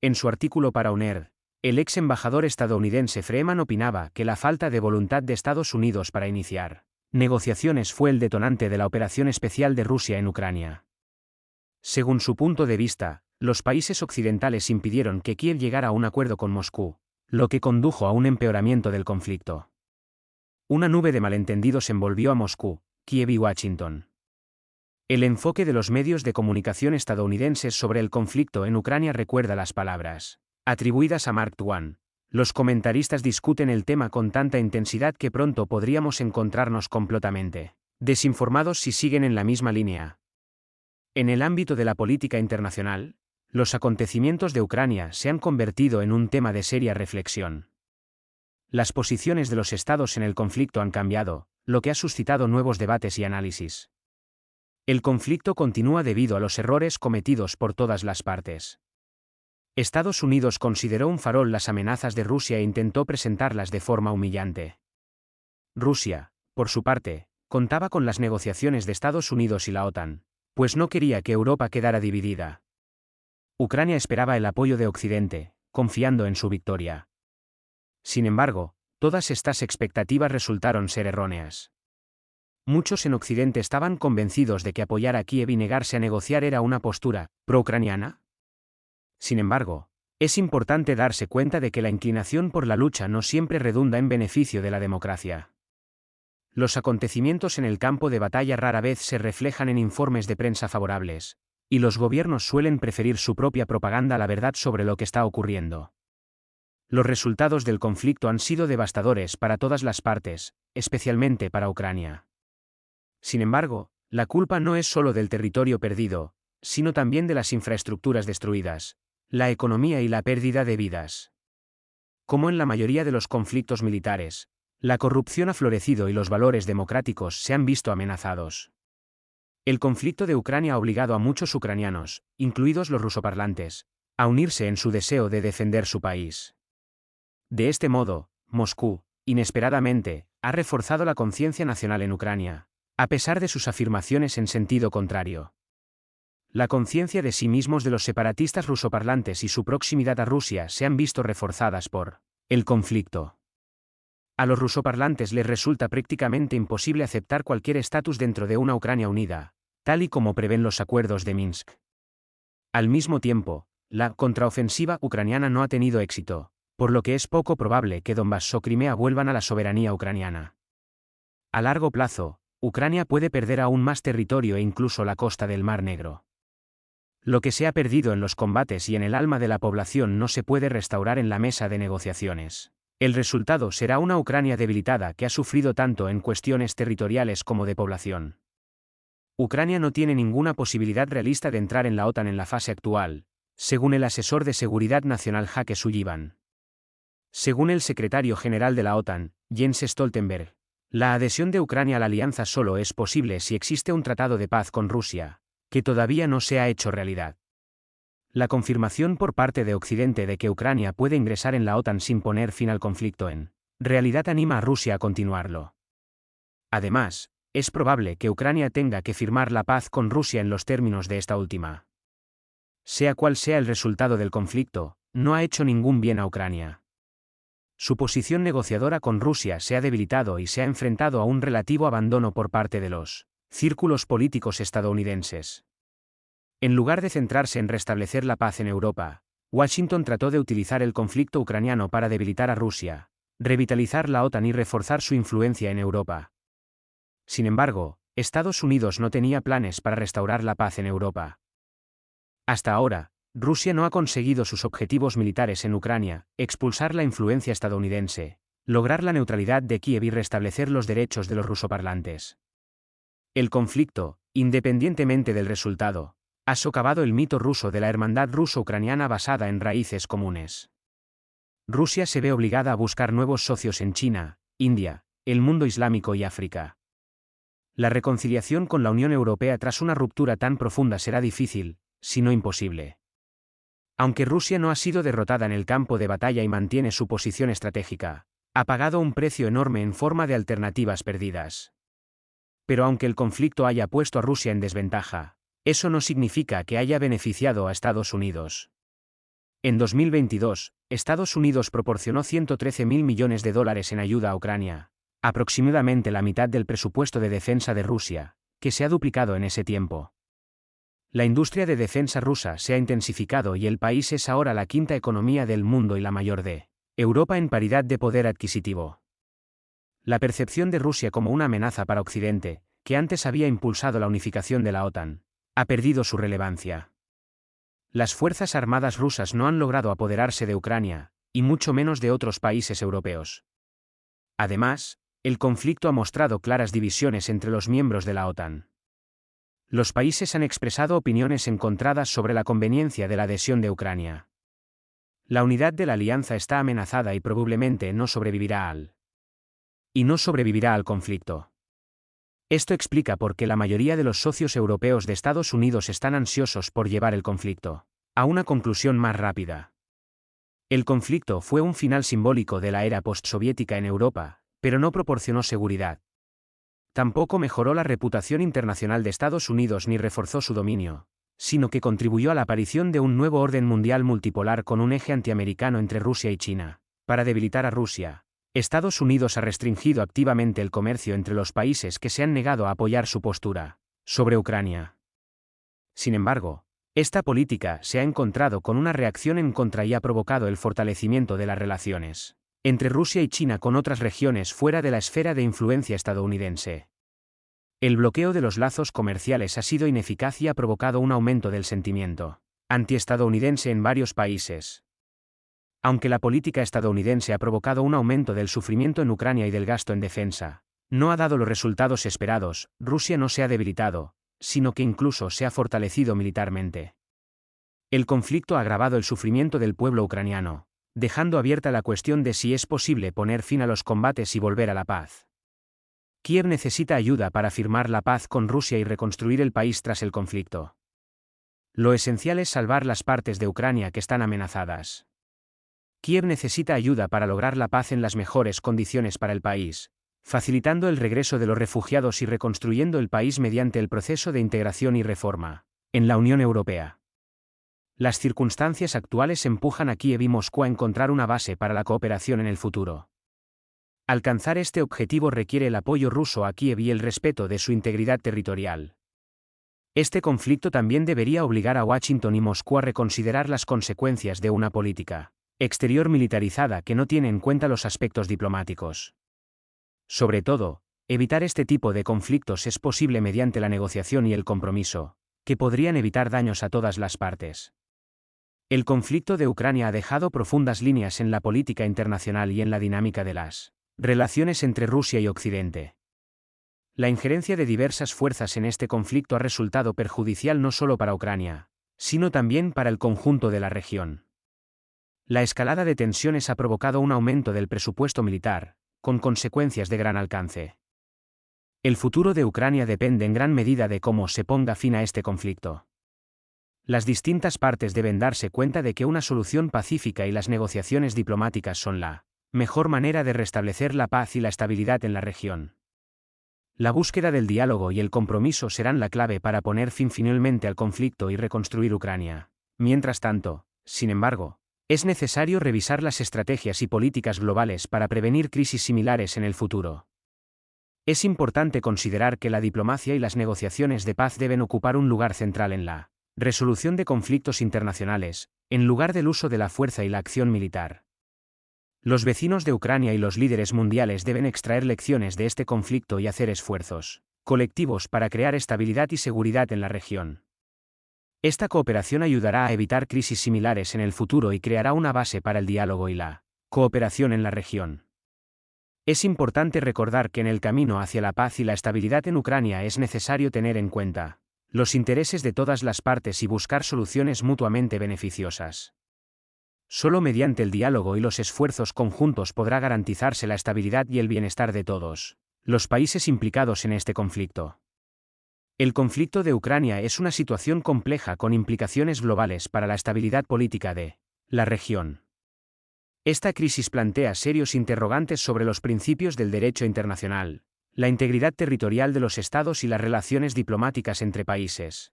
En su artículo para UNER, el ex embajador estadounidense Freeman opinaba que la falta de voluntad de Estados Unidos para iniciar negociaciones fue el detonante de la operación especial de Rusia en Ucrania. Según su punto de vista, los países occidentales impidieron que Kiev llegara a un acuerdo con Moscú, lo que condujo a un empeoramiento del conflicto. Una nube de malentendidos envolvió a Moscú, Kiev y Washington. El enfoque de los medios de comunicación estadounidenses sobre el conflicto en Ucrania recuerda las palabras atribuidas a Mark Twain. Los comentaristas discuten el tema con tanta intensidad que pronto podríamos encontrarnos completamente desinformados si siguen en la misma línea. En el ámbito de la política internacional, los acontecimientos de Ucrania se han convertido en un tema de seria reflexión. Las posiciones de los estados en el conflicto han cambiado, lo que ha suscitado nuevos debates y análisis. El conflicto continúa debido a los errores cometidos por todas las partes. Estados Unidos consideró un farol las amenazas de Rusia e intentó presentarlas de forma humillante. Rusia, por su parte, contaba con las negociaciones de Estados Unidos y la OTAN, pues no quería que Europa quedara dividida. Ucrania esperaba el apoyo de Occidente, confiando en su victoria. Sin embargo, todas estas expectativas resultaron ser erróneas. Muchos en Occidente estaban convencidos de que apoyar a Kiev y negarse a negociar era una postura pro-ucraniana. Sin embargo, es importante darse cuenta de que la inclinación por la lucha no siempre redunda en beneficio de la democracia. Los acontecimientos en el campo de batalla rara vez se reflejan en informes de prensa favorables, y los gobiernos suelen preferir su propia propaganda a la verdad sobre lo que está ocurriendo. Los resultados del conflicto han sido devastadores para todas las partes, especialmente para Ucrania. Sin embargo, la culpa no es solo del territorio perdido, sino también de las infraestructuras destruidas, la economía y la pérdida de vidas. Como en la mayoría de los conflictos militares, la corrupción ha florecido y los valores democráticos se han visto amenazados. El conflicto de Ucrania ha obligado a muchos ucranianos, incluidos los rusoparlantes, a unirse en su deseo de defender su país. De este modo, Moscú, inesperadamente, ha reforzado la conciencia nacional en Ucrania, a pesar de sus afirmaciones en sentido contrario. La conciencia de sí mismos de los separatistas rusoparlantes y su proximidad a Rusia se han visto reforzadas por el conflicto. A los rusoparlantes les resulta prácticamente imposible aceptar cualquier estatus dentro de una Ucrania unida, tal y como prevén los acuerdos de Minsk. Al mismo tiempo, la contraofensiva ucraniana no ha tenido éxito, por lo que es poco probable que Donbass o Crimea vuelvan a la soberanía ucraniana. A largo plazo, Ucrania puede perder aún más territorio e incluso la costa del Mar Negro. Lo que se ha perdido en los combates y en el alma de la población no se puede restaurar en la mesa de negociaciones. El resultado será una Ucrania debilitada que ha sufrido tanto en cuestiones territoriales como de población. Ucrania no tiene ninguna posibilidad realista de entrar en la OTAN en la fase actual, según el asesor de Seguridad Nacional Jake Sullivan. Según el secretario general de la OTAN, Jens Stoltenberg, la adhesión de Ucrania a la alianza solo es posible si existe un tratado de paz con Rusia, que todavía no se ha hecho realidad. La confirmación por parte de Occidente de que Ucrania puede ingresar en la OTAN sin poner fin al conflicto en realidad anima a Rusia a continuarlo. Además, es probable que Ucrania tenga que firmar la paz con Rusia en los términos de esta última. Sea cual sea el resultado del conflicto, no ha hecho ningún bien a Ucrania. Su posición negociadora con Rusia se ha debilitado y se ha enfrentado a un relativo abandono por parte de los círculos políticos estadounidenses. En lugar de centrarse en restablecer la paz en Europa, Washington trató de utilizar el conflicto ucraniano para debilitar a Rusia, revitalizar la OTAN y reforzar su influencia en Europa. Sin embargo, Estados Unidos no tenía planes para restaurar la paz en Europa. Hasta ahora, Rusia no ha conseguido sus objetivos militares en Ucrania, expulsar la influencia estadounidense, lograr la neutralidad de Kiev y restablecer los derechos de los rusoparlantes. El conflicto, independientemente del resultado, ha socavado el mito ruso de la hermandad ruso-ucraniana basada en raíces comunes. Rusia se ve obligada a buscar nuevos socios en China, India, el mundo islámico y África. La reconciliación con la Unión Europea tras una ruptura tan profunda será difícil, si no imposible. Aunque Rusia no ha sido derrotada en el campo de batalla y mantiene su posición estratégica, ha pagado un precio enorme en forma de alternativas perdidas. Pero aunque el conflicto haya puesto a Rusia en desventaja, eso no significa que haya beneficiado a Estados Unidos. En 2022, Estados Unidos proporcionó $113.000 millones en ayuda a Ucrania, aproximadamente la mitad del presupuesto de defensa de Rusia, que se ha duplicado en ese tiempo. La industria de defensa rusa se ha intensificado y el país es ahora la quinta economía del mundo y la mayor de Europa en paridad de poder adquisitivo. La percepción de Rusia como una amenaza para Occidente, que antes había impulsado la unificación de la OTAN, ha perdido su relevancia. Las fuerzas armadas rusas no han logrado apoderarse de Ucrania, y mucho menos de otros países europeos. Además, el conflicto ha mostrado claras divisiones entre los miembros de la OTAN. Los países han expresado opiniones encontradas sobre la conveniencia de la adhesión de Ucrania. La unidad de la alianza está amenazada y probablemente no sobrevivirá al conflicto. Esto explica por qué la mayoría de los socios europeos de Estados Unidos están ansiosos por llevar el conflicto a una conclusión más rápida. El conflicto fue un final simbólico de la era postsoviética en Europa, pero no proporcionó seguridad. Tampoco mejoró la reputación internacional de Estados Unidos ni reforzó su dominio, sino que contribuyó a la aparición de un nuevo orden mundial multipolar con un eje antiamericano entre Rusia y China. Para debilitar a Rusia, Estados Unidos ha restringido activamente el comercio entre los países que se han negado a apoyar su postura sobre Ucrania. Sin embargo, esta política se ha encontrado con una reacción en contra y ha provocado el fortalecimiento de las relaciones entre Rusia y China con otras regiones fuera de la esfera de influencia estadounidense. El bloqueo de los lazos comerciales ha sido ineficaz y ha provocado un aumento del sentimiento antiestadounidense en varios países. Aunque la política estadounidense ha provocado un aumento del sufrimiento en Ucrania y del gasto en defensa, no ha dado los resultados esperados. Rusia no se ha debilitado, sino que incluso se ha fortalecido militarmente. El conflicto ha agravado el sufrimiento del pueblo ucraniano, dejando abierta la cuestión de si es posible poner fin a los combates y volver a la paz. Kiev necesita ayuda para firmar la paz con Rusia y reconstruir el país tras el conflicto. Lo esencial es salvar las partes de Ucrania que están amenazadas. Kiev necesita ayuda para lograr la paz en las mejores condiciones para el país, facilitando el regreso de los refugiados y reconstruyendo el país mediante el proceso de integración y reforma en la Unión Europea. Las circunstancias actuales empujan a Kiev y Moscú a encontrar una base para la cooperación en el futuro. Alcanzar este objetivo requiere el apoyo ruso a Kiev y el respeto de su integridad territorial. Este conflicto también debería obligar a Washington y Moscú a reconsiderar las consecuencias de una política exterior militarizada que no tiene en cuenta los aspectos diplomáticos. Sobre todo, evitar este tipo de conflictos es posible mediante la negociación y el compromiso, que podrían evitar daños a todas las partes. El conflicto de Ucrania ha dejado profundas líneas en la política internacional y en la dinámica de las relaciones entre Rusia y Occidente. La injerencia de diversas fuerzas en este conflicto ha resultado perjudicial no solo para Ucrania, sino también para el conjunto de la región. La escalada de tensiones ha provocado un aumento del presupuesto militar, con consecuencias de gran alcance. El futuro de Ucrania depende en gran medida de cómo se ponga fin a este conflicto. Las distintas partes deben darse cuenta de que una solución pacífica y las negociaciones diplomáticas son la mejor manera de restablecer la paz y la estabilidad en la región. La búsqueda del diálogo y el compromiso serán la clave para poner fin finalmente al conflicto y reconstruir Ucrania. Mientras tanto, sin embargo, es necesario revisar las estrategias y políticas globales para prevenir crisis similares en el futuro. Es importante considerar que la diplomacia y las negociaciones de paz deben ocupar un lugar central en la resolución de conflictos internacionales, en lugar del uso de la fuerza y la acción militar. Los vecinos de Ucrania y los líderes mundiales deben extraer lecciones de este conflicto y hacer esfuerzos colectivos para crear estabilidad y seguridad en la región. Esta cooperación ayudará a evitar crisis similares en el futuro y creará una base para el diálogo y la cooperación en la región. Es importante recordar que en el camino hacia la paz y la estabilidad en Ucrania es necesario tener en cuenta los intereses de todas las partes y buscar soluciones mutuamente beneficiosas. Solo mediante el diálogo y los esfuerzos conjuntos podrá garantizarse la estabilidad y el bienestar de todos los países implicados en este conflicto. El conflicto de Ucrania es una situación compleja con implicaciones globales para la estabilidad política de la región. Esta crisis plantea serios interrogantes sobre los principios del derecho internacional, la integridad territorial de los estados y las relaciones diplomáticas entre países.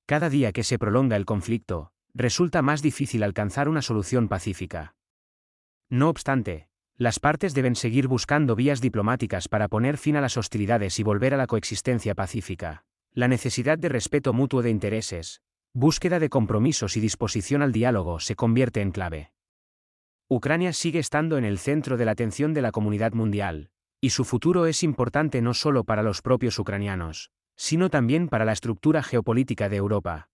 Cada día que se prolonga el conflicto, resulta más difícil alcanzar una solución pacífica. No obstante, las partes deben seguir buscando vías diplomáticas para poner fin a las hostilidades y volver a la coexistencia pacífica. La necesidad de respeto mutuo de intereses, búsqueda de compromisos y disposición al diálogo se convierte en clave. Ucrania sigue estando en el centro de la atención de la comunidad mundial, y su futuro es importante no solo para los propios ucranianos, sino también para la estructura geopolítica de Europa.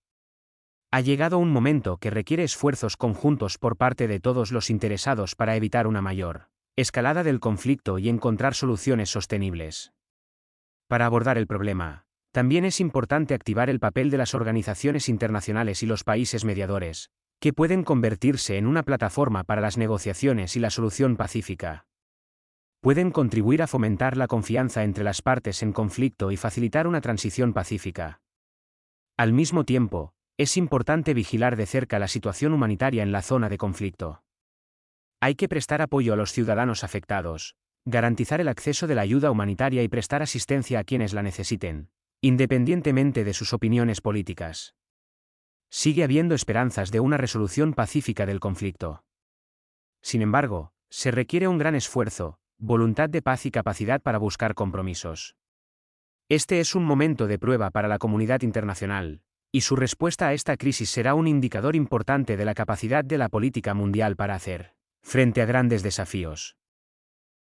Ha llegado un momento que requiere esfuerzos conjuntos por parte de todos los interesados para evitar una mayor escalada del conflicto y encontrar soluciones sostenibles. Para abordar el problema, también es importante activar el papel de las organizaciones internacionales y los países mediadores, que pueden convertirse en una plataforma para las negociaciones y la solución pacífica. Pueden contribuir a fomentar la confianza entre las partes en conflicto y facilitar una transición pacífica. Al mismo tiempo, es importante vigilar de cerca la situación humanitaria en la zona de conflicto. Hay que prestar apoyo a los ciudadanos afectados, garantizar el acceso de la ayuda humanitaria y prestar asistencia a quienes la necesiten, independientemente de sus opiniones políticas. Sigue habiendo esperanzas de una resolución pacífica del conflicto. Sin embargo, se requiere un gran esfuerzo, voluntad de paz y capacidad para buscar compromisos. Este es un momento de prueba para la comunidad internacional, y su respuesta a esta crisis será un indicador importante de la capacidad de la política mundial para hacer frente a grandes desafíos.